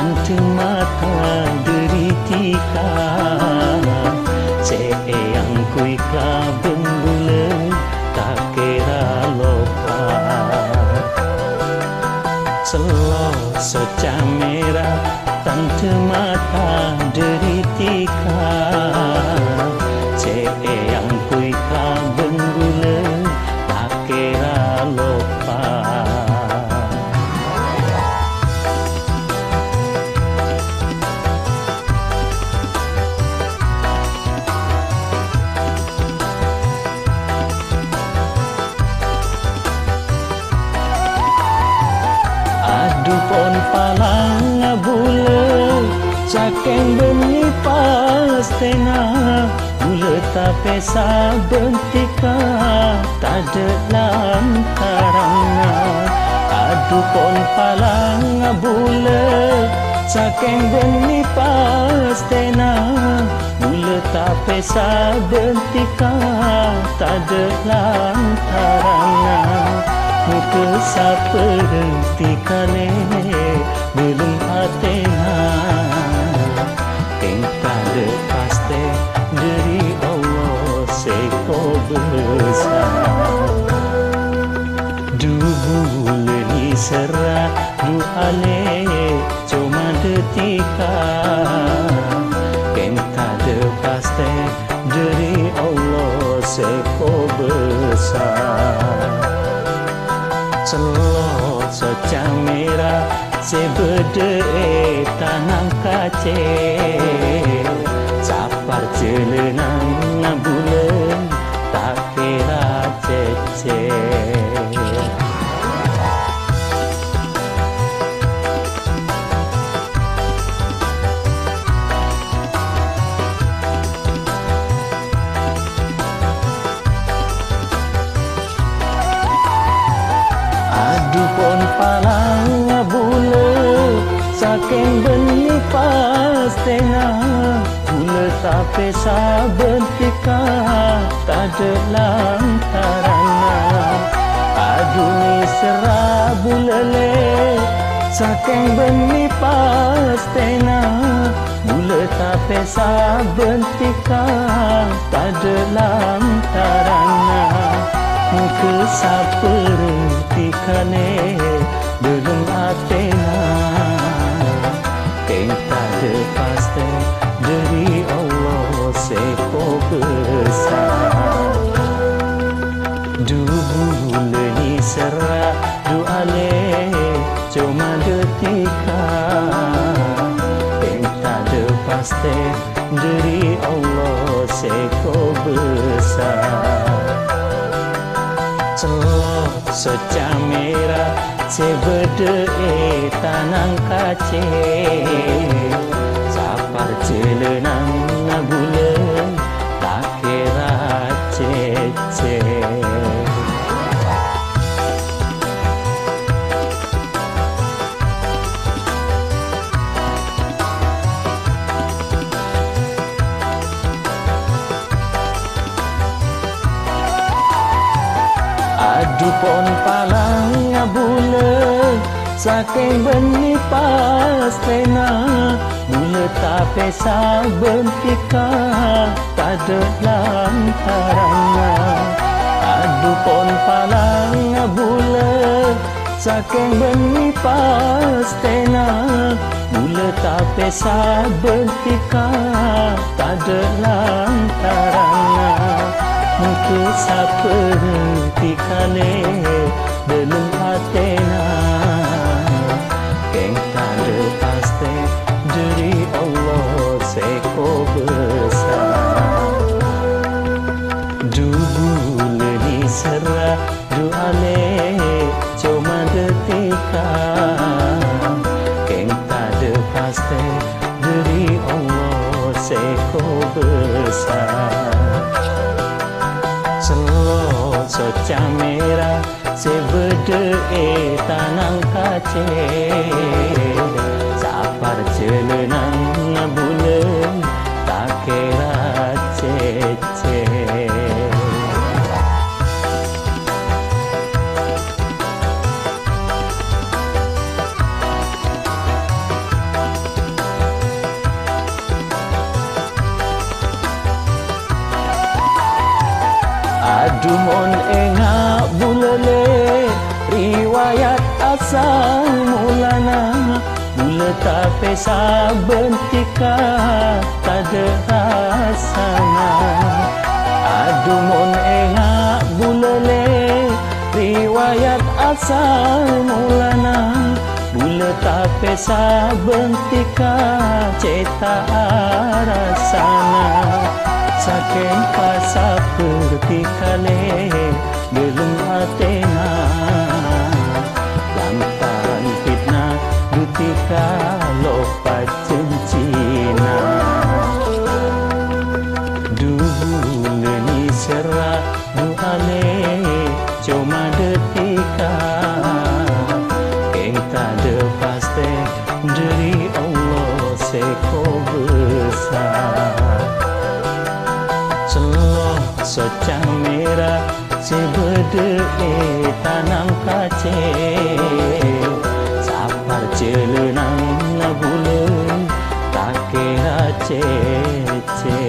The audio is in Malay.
Tante mata deritika yang kui kabeng bulan tak kira lupa. Selo soca merah tante mata deritika yang kui kabeng bulan tak kira lupa. Dupon palang bula cakeng beni pastena bula tapi sabentika tade lantarana. Dupon palang bula cakeng beni pastena bula tapi sabentika tade lantarana. Muka saperti kane belum atena engkau lepaste dari Allah seko besar. Du bulan serah du ale cuma detika engkau lepaste dari Allah seko besar. Selo soca merah sebede tanang kace sapar jelenang bulan tak kira cece. Dupon palang bula saking beni pastena bula tapi sabentika tade lantarana. Aduni serah bula le saking beni pastena bula tapi sabentika tade lantarana. Muka saperti kane belum atena engkau lepaste dari Allah seko besar. Du bulan serah du ale cuma detika engkau lepaste dari Allah seko besar. Selo soca merah sebede tanang kace sapar jelenang bulan tak kira cece. Dupon palang bula saking beni pastena bula tapi sabentika tade lantarana. Dupon palang bula saking beni pastena bula tapi sabentika tade lantarana. Muka saperti kane belum atena engkau lepaste dari Allah seko besar. Du bulan serah du ale cuma detika engkau lepaste dari Allah seko besar. Selo soca merah sebede tanang kace sapar jelenang bulan tak kira cece. mon engak bulele riwayat asal mulana mula tapi sabentika tada rasana aduh mon engak bulele riwayat asal mulana mula tapi sabentika ceta rasana saking pasa perti kale belum atena lampan fitnah dutika lopat cencina duleni serak duhale cuma detika yang tak ada pasti dari Allah seko besar celoh socang merah sebede tanang kace sapar celenang na bulan tak kira cece